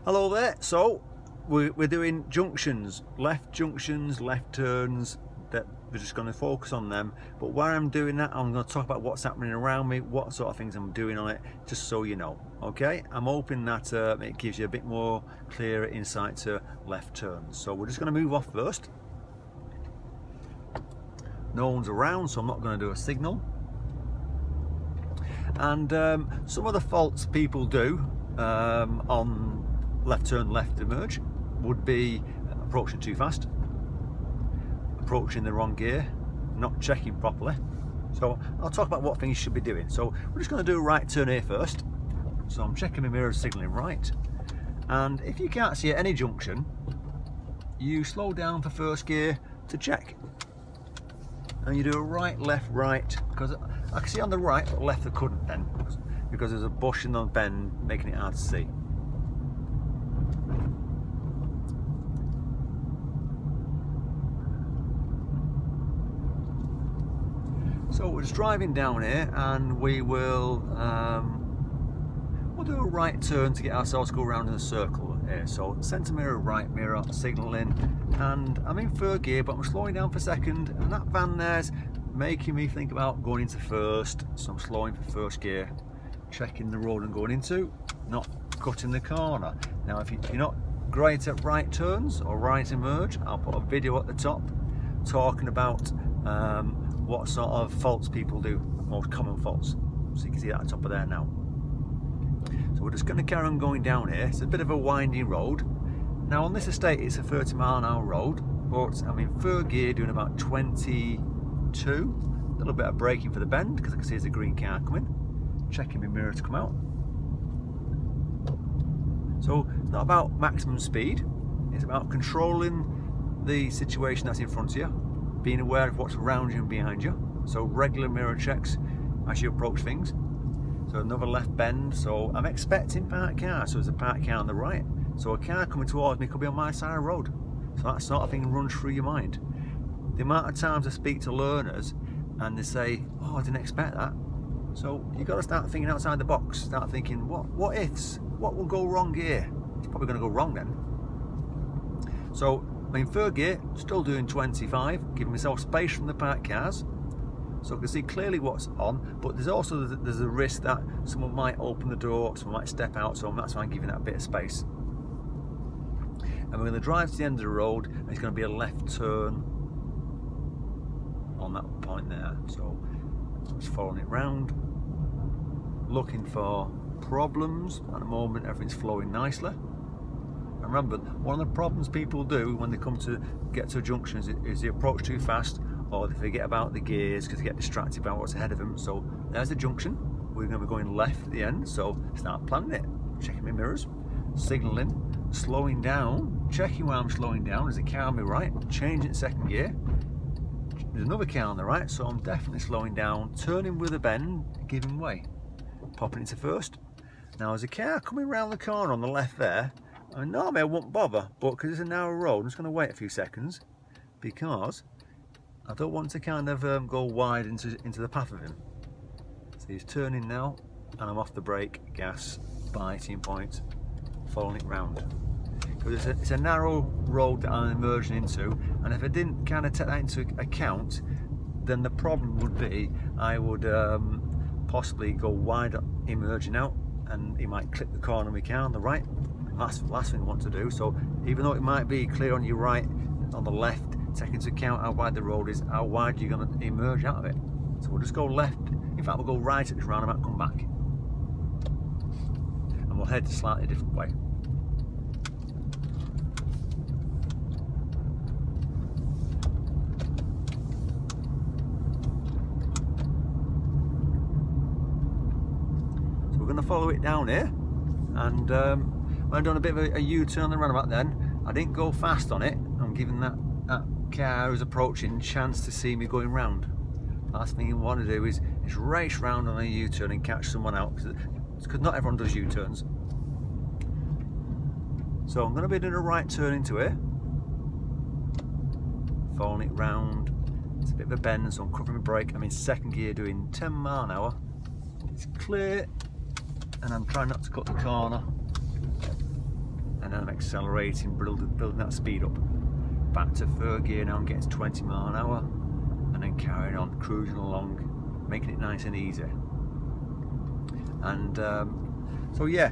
Hello there. So we're doing junctions, left turns. That we're just going to focus on them, but while I'm doing that I'm going to talk about what's happening around me, what sort of things I'm doing on it, just so you know. Okay, I'm hoping that it gives you a bit more clearer insight to left turns. So we're just going to move off first. No one's around, so I'm not going to do a signal. And some of the faults people do on left turn, left emerge would be approaching too fast, approaching the wrong gear, not checking properly. So I'll talk about what things you should be doing. So we're just going to do a right turn here first. So I'm checking my mirrors, signaling right, and if you can't see at any junction, you slow down for first gear to check, and you do a right, left, right, because I can see on the right, but left I couldn't then, because there's a bush in the bend making it hard to see. So we're just driving down here, and we'll do a right turn to get ourselves to go around in a circle here. So centre mirror, right mirror, signalling, and I'm in third gear, but I'm slowing down for a second, and that van there's making me think about going into first. So I'm slowing for first gear, checking the road I'm going into, not cutting the corner. Now if you're not great at right turns or right emerge, I'll put a video at the top talking about what sort of faults people do, most common faults. So you can see that at the top of there now. So we're just going to carry on going down here. It's a bit of a winding road. Now on this estate it's a 30-mile-an-hour road, but I'm in third gear doing about 22. A little bit of braking for the bend because I can see there's a green car coming. Checking my mirror to come out. So it's not about maximum speed, it's about controlling the situation that's in front of you, being aware of what's around you and behind you. So regular mirror checks as you approach things. So another left bend, so I'm expecting parked cars, so there's a parked car on the right. So a car coming towards me could be on my side of the road. So that sort of thing runs through your mind. The amount of times I speak to learners and they say, oh, I didn't expect that. So you've got to start thinking outside the box, start thinking, what ifs? What will go wrong here? It's probably going to go wrong then. So I'm in third gear, still doing 25, giving myself space from the parked cars, so I can see clearly what's on, but there's also a risk that someone might open the door, someone might step out, so that's why I'm giving that a bit of space. And we're going to drive to the end of the road, and it's going to be a left turn on that point there. So just following it round, looking for problems. At the moment everything's flowing nicely. And remember, one of the problems people do when they come to get to a junction is they approach too fast, or they forget about the gears because they get distracted by what's ahead of them. So there's the junction, we're going to be going left at the end, so start planning it, checking my mirrors, signalling, slowing down, checking where I'm slowing down. There's a car on my right, changing second gear, there's another car on the right, so I'm definitely slowing down, turning with a bend, giving way, popping into first. Now there's a car coming round the corner on the left there. I mean, normally I won't bother, but because it's a narrow road, I'm just going to wait a few seconds because I don't want to kind of go wide into the path of him. So he's turning now, and I'm off the brake, gas, biting point, following it round. Because it's a narrow road that I'm emerging into, and if I didn't kind of take that into account, then the problem would be I would possibly go wide emerging out, and he might clip the corner of my car on the right. That's the last thing I want to do. So even though it might be clear on your right, on the left, take into account how wide the road is, how wide you're going to emerge out of it. So we'll just go left. In fact, we'll go right at this roundabout, come back, and we'll head a slightly different way. So we're going to follow it down here, and when I've done a bit of a U-turn on the roundabout, then I didn't go fast on it. I'm giving that car who's approaching a chance to see me going round. Last thing you want to do is race round on a U-turn and catch someone out, because not everyone does U-turns. So I'm going to be doing a right turn into here, following it round. It's a bit of a bend, so I'm covering my brake. I'm in second gear doing 10 miles an hour. It's clear, and I'm trying not to cut the corner. and then I'm accelerating, building that speed up. Back to third gear now, I'm getting to 20 miles an hour, and then carrying on, cruising along, making it nice and easy. And so yeah,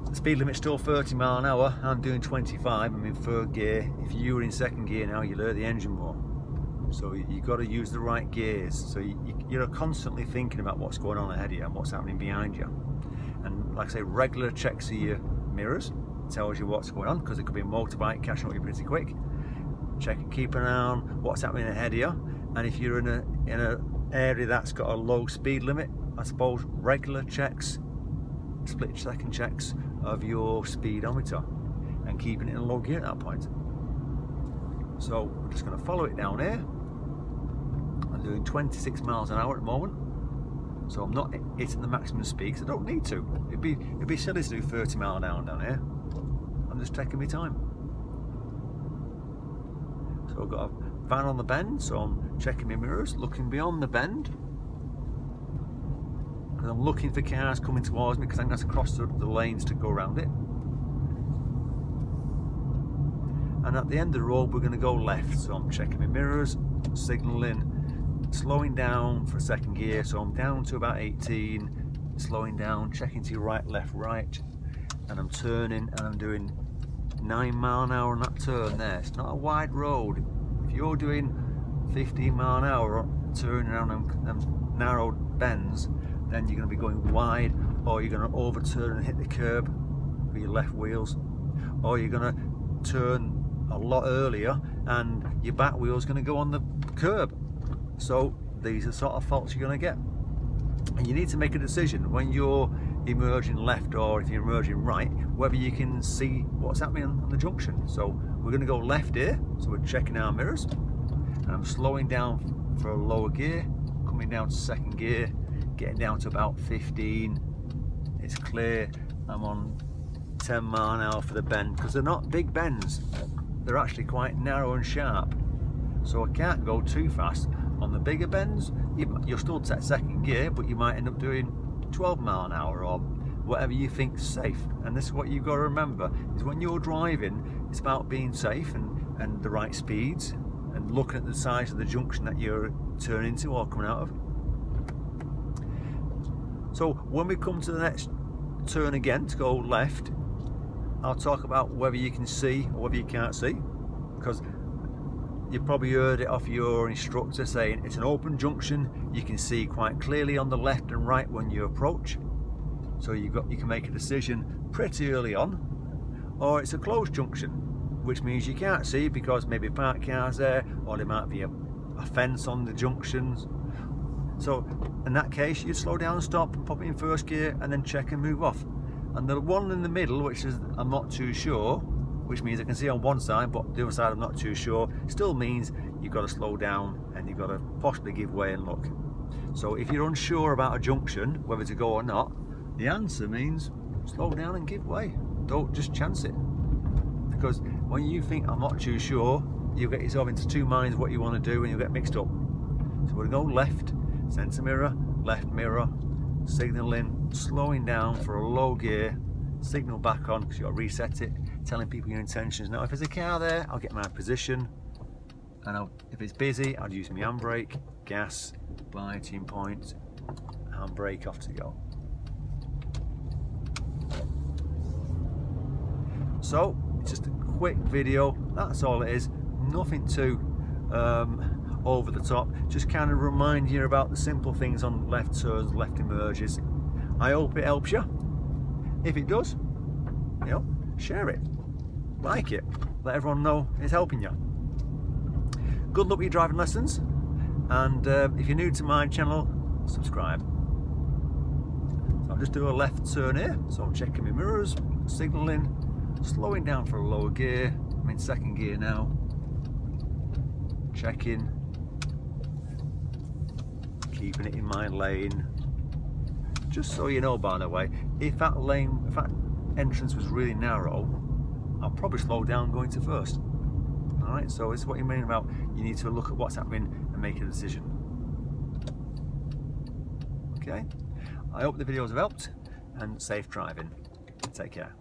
the speed limit's still 30 miles an hour. I'm doing 25. I'm in third gear. If you were in second gear now, you'll hear the engine more. So you've got to use the right gears. So you're constantly thinking about what's going on ahead of you and what's happening behind you. And like I say, regular checks of your mirrors tells you what's going on, because it could be a motorbike catching up with you pretty quick. Keep an eye on what's happening ahead of you. And if you're in an area that's got a low speed limit, I suppose regular checks, split second checks of your speedometer, and keeping it in low gear at that point. So we're just going to follow it down here. I'm doing 26 miles an hour at the moment, so I'm not hitting the maximum speed because I don't need to. It'd be silly to do 30 miles an hour down here. I'm just taking my time. So I've got a van on the bend, so I'm checking my mirrors, looking beyond the bend, because I'm looking for cars coming towards me, because I'm going to have to cross the lanes to go around it. And at the end of the road we're going to go left, so I'm checking my mirrors, signalling, slowing down for second gear, so I'm down to about 18, slowing down, checking to your right, left, right, and I'm turning, and I'm doing 9 miles an hour on that turn there. It's not a wide road. If you're doing 15 miles an hour turning around them narrow bends, then you're going to be going wide, or you're going to overturn and hit the curb with your left wheels, or you're going to turn a lot earlier and your back wheel's going to go on the curb. So these are sort of faults you're going to get, and you need to make a decision when you're emerging left, or if you're emerging right, whether you can see what's happening on the junction. So we're going to go left here, so we're checking our mirrors, and I'm slowing down for a lower gear, coming down to second gear, getting down to about 15. It's clear. I'm on 10 miles an hour for the bend, because they're not big bends, they're actually quite narrow and sharp, so I can't go too fast. On the bigger bends you'll still set second gear, but you might end up doing 12 miles an hour or whatever you think's safe. And this is what you've got to remember, is when you're driving, it's about being safe and the right speeds, and looking at the size of the junction that you're turning into or coming out of. So when we come to the next turn again to go left, I'll talk about whether you can see or whether you can't see, because you've probably heard it off your instructor saying it's an open junction, you can see quite clearly on the left and right when you approach, so you can make a decision pretty early on. Or it's a closed junction, which means you can't see because maybe parked cars there, or there might be a fence on the junctions. So in that case you slow down and stop, pop it in first gear, and then check and move off. And the one in the middle, which is I'm not too sure, which means I can see on one side but the other side I'm not too sure, still means you've got to slow down and you've got to possibly give way and look. So if you're unsure about a junction, whether to go or not, the answer means slow down and give way. Don't just chance it, because when you think I'm not too sure, you'll get yourself into two minds what you want to do and you'll get mixed up. So we're going to go left, centre mirror, left mirror, signalling, slowing down for a low gear, signal back on because you've got to reset it, telling people your intentions. Now if there's a car there, I'll get my position, and if it's busy, I'll use my handbrake, gas, biting point, handbrake, off to go. So it's just a quick video, that's all it is, nothing too over the top, just kind of remind you about the simple things on left turns, left emerges. I hope it helps you. If it does, you know, share it, like it, let everyone know it's helping you. Good luck with your driving lessons, and if you're new to my channel, subscribe. So I'll just do a left turn here, so I'm checking my mirrors, signalling, slowing down for a lower gear. I'm in second gear now, checking, keeping it in my lane. Just so you know, by the way, if that entrance was really narrow, I'll probably slow down going to first. Alright, so it's what you mean about you need to look at what's happening and make a decision. Okay, I hope the videos have helped, and safe driving. Take care.